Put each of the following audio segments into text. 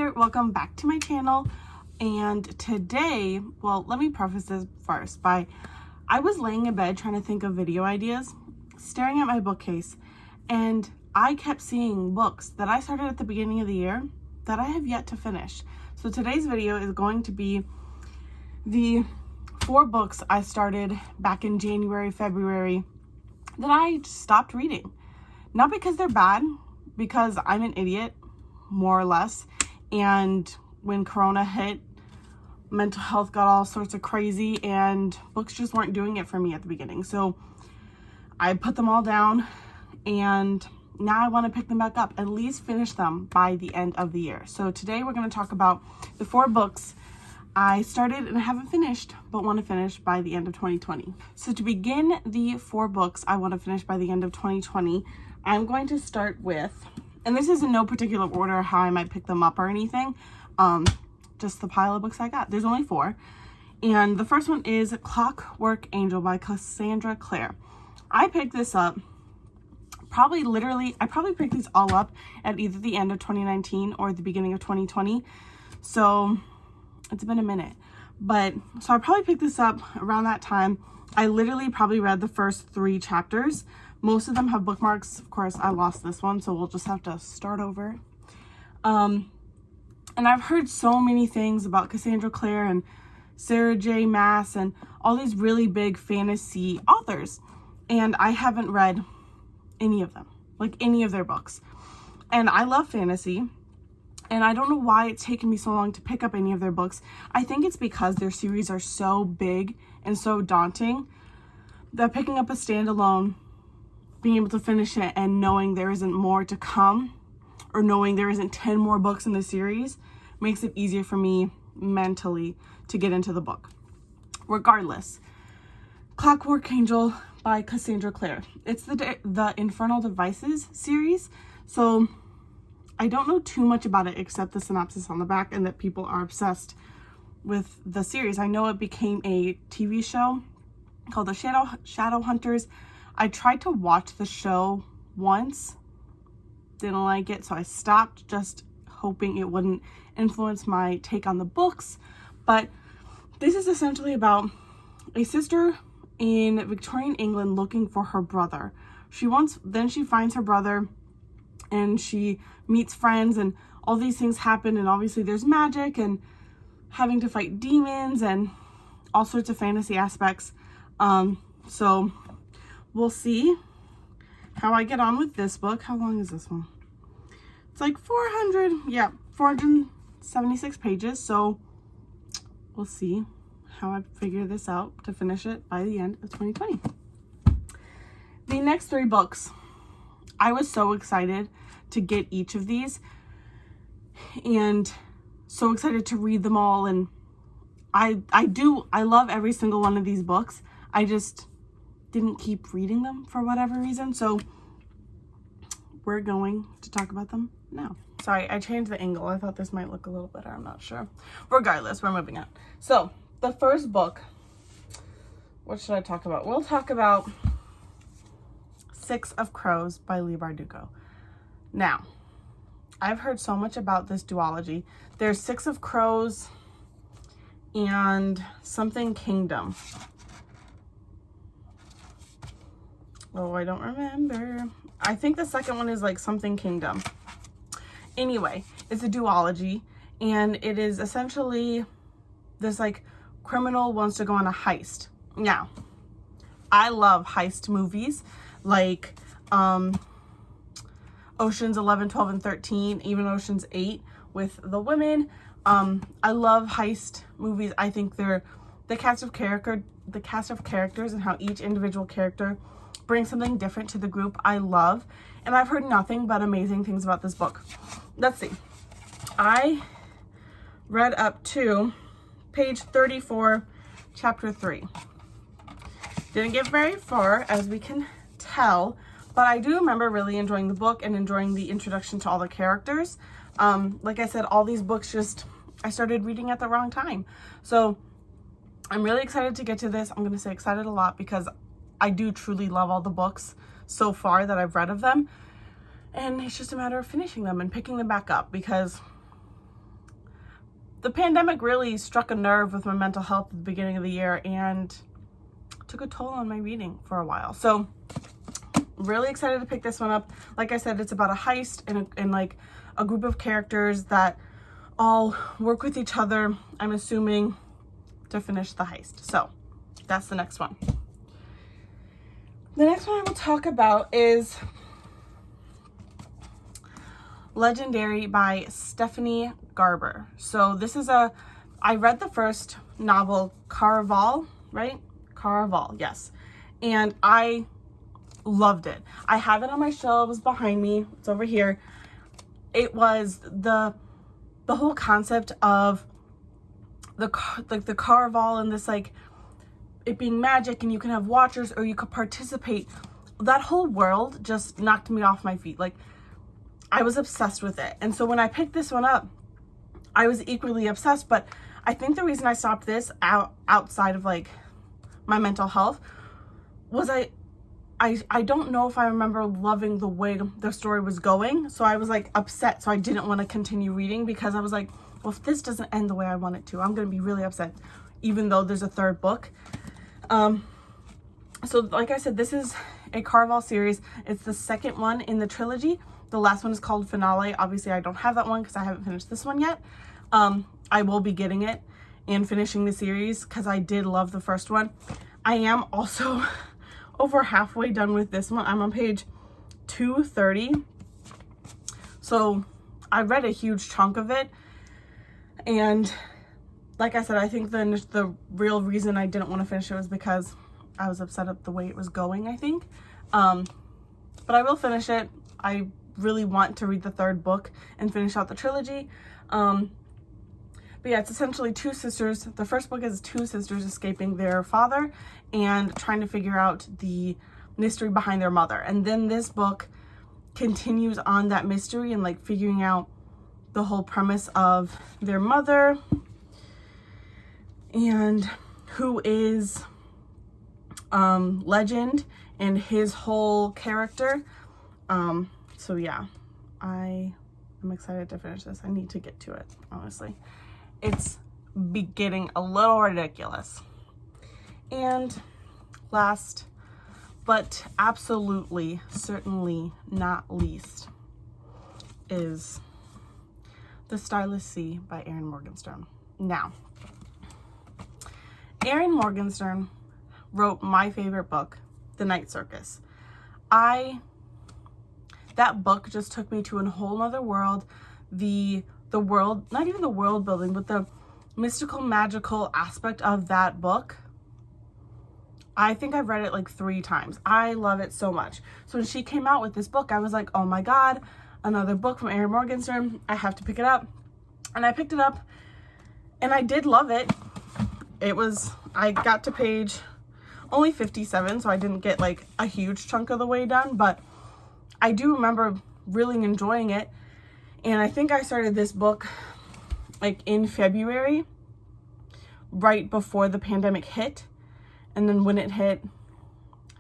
there, welcome back to my channel. And today, well, let me preface this first by I was laying in bed trying to think of video ideas, staring at my bookcase, and I kept seeing books that I started at the beginning of the year that I have yet to finish. So today's video is going to be the 4 books I started back in January, February that I just stopped reading. Not because they're bad, because I'm an idiot, more or less. And when Corona hit, mental health got all sorts of crazy and books just weren't doing it for me at the beginning. So I put them all down and now I want to pick them back up, at least finish them by the end of the year. So today we're going to talk about the 4 books I started and haven't finished, but want to finish by the end of 2020. So to begin the 4 books I want to finish by the end of 2020, I'm going to start with, and this is in no particular order how I might pick them up or anything, just the pile of books I got. There's only 4. And the first one is Clockwork Angel by Cassandra Clare. I picked this up I probably picked these all up at either the end of 2019 or the beginning of 2020. So it's been a minute. So I probably picked this up around that time. I literally probably read the first 3 chapters. Most of them have bookmarks. Of course, I lost this one, so we'll just have to start over. And I've heard so many things about Cassandra Clare and Sarah J. Maas and all these really big fantasy authors. And I haven't read any of them, like any of their books. And I love fantasy. And I don't know why it's taken me so long to pick up any of their books. I think it's because their series are so big and so daunting that picking up a standalone, being able to finish it and knowing there isn't more to come, or knowing there isn't 10 more books in the series, makes it easier for me mentally to get into the book. Regardless, Clockwork Angel by Cassandra Clare. It's the Infernal Devices series. So I don't know too much about it except the synopsis on the back and that people are obsessed with the series. I know it became a TV show called The Shadow Hunters. I tried to watch the show once, didn't like it, so I stopped, just hoping it wouldn't influence my take on the books. But this is essentially about a sister in Victorian England looking for her brother. Then she finds her brother and she meets friends and all these things happen, and obviously there's magic and having to fight demons and all sorts of fantasy aspects. So we'll see how I get on with this book. How long is this one? It's like 476 pages. So we'll see how I figure this out to finish it by the end of 2020. The next 3 books, I was so excited to get each of these and so excited to read them all. And I love every single one of these books. I just didn't keep reading them for whatever reason. So we're going to talk about them now. Sorry, I changed the angle. I thought this might look a little better. I'm not sure. Regardless, we're moving on. So the first book, what should I talk about? We'll talk about 6 of Crows by Leigh Bardugo. Now, I've heard so much about this duology. There's 6 of Crows and something Kingdom. Oh, I don't remember. I think the second one is like something Kingdom. Anyway, it's a duology, and it is essentially this like criminal wants to go on a heist. Now, I love heist movies like Oceans 11, 12, and 13, even Oceans 8 with the women. I love heist movies. I think they're the cast of characters and how each individual character brings something different to the group I love. And I've heard nothing but amazing things about this book. Let's see. I read up to page 34, chapter 3. Didn't get very far, as we can tell, but I do remember really enjoying the book and enjoying the introduction to all the characters. Like I said, all these books I started reading at the wrong time. So I'm really excited to get to this. I'm going to say excited a lot because I do truly love all the books so far that I've read of them. And it's just a matter of finishing them and picking them back up because the pandemic really struck a nerve with my mental health at the beginning of the year and took a toll on my reading for a while. So really excited to pick this one up. Like I said, it's about a heist and like a group of characters that all work with each other, I'm assuming, to finish the heist. So that's the next one. The next one I will talk about is Legendary by Stephanie Garber. So this is I read the first novel, Caraval, right? Caraval, yes. And I loved it. I have it on my shelves behind me. It's over here. It was the whole concept of the Caraval and this, like, it being magic and you can have watchers or you could participate. That whole world just knocked me off my feet. Like, I was obsessed with it. And so when I picked this one up, I was equally obsessed. But I think the reason I stopped this outside of like my mental health was I don't know if I remember loving the way the story was going. So I was like upset. So I didn't want to continue reading because I was like, well, if this doesn't end the way I want it to, I'm going to be really upset, even though there's a third book. So like I said, this is a Caraval series. It's the second one in the trilogy. The last one is called Finale. Obviously, I don't have that one because I haven't finished this one yet. I will be getting it and finishing the series because I did love the first one. I am also over halfway done with this one. I'm on page 230. So I read a huge chunk of it. And like I said, I think the real reason I didn't want to finish it was because I was upset at the way it was going, I think. But I will finish it. I really want to read the third book and finish out the trilogy. But yeah, it's essentially two sisters. The first book is two sisters escaping their father and trying to figure out the mystery behind their mother. And then this book continues on that mystery and like figuring out the whole premise of their mother and who is Legend and his whole character. So yeah, I am excited to finish this. I need to get to it, honestly. It's getting a little ridiculous. And last, but absolutely, certainly not least, is The Stylist by Erin Morgenstern. Now, Erin Morgenstern wrote my favorite book, The Night Circus. That book just took me to a whole nother world. The world, not even the world building, but the mystical, magical aspect of that book. I think I've read it like 3 times. I love it so much. So when she came out with this book, I was like, oh my God, another book from Erin Morgenstern. I have to pick it up. And I picked it up and I did love it. I got to page only 57, so I didn't get like a huge chunk of the way done, but I do remember really enjoying it. And I think I started this book like in February, right before the pandemic hit. And then when it hit,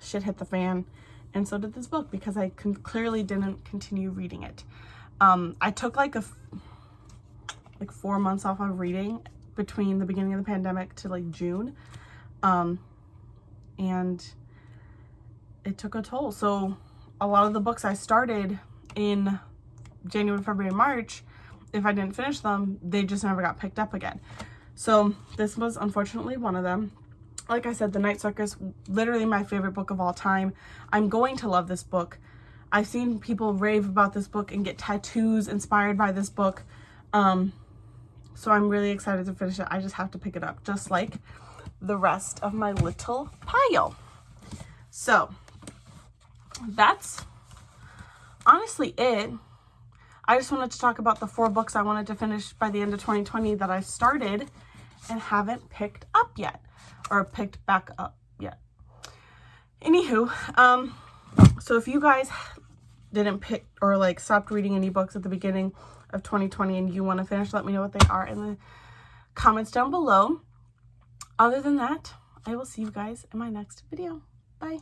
shit hit the fan. And so did this book because I clearly didn't continue reading it. I took like 4 months off of reading between the beginning of the pandemic to like June. And it took a toll. So a lot of the books I started in January, February, March, if I didn't finish them, they just never got picked up again. So this was unfortunately one of them. Like I said, The Night Circus, literally my favorite book of all time. I'm going to love this book. I've seen people rave about this book and get tattoos inspired by this book. So I'm really excited to finish it. I just have to pick it up, just like the rest of my little pile. So that's honestly it. I just wanted to talk about the 4 books I wanted to finish by the end of 2020 that I started and haven't picked up yet, or picked back up yet. Anywho, so if you guys didn't pick or like stopped reading any books at the beginning of 2020 and you want to finish, let me know what they are in the comments down below. Other than that, I will see you guys in my next video. Bye.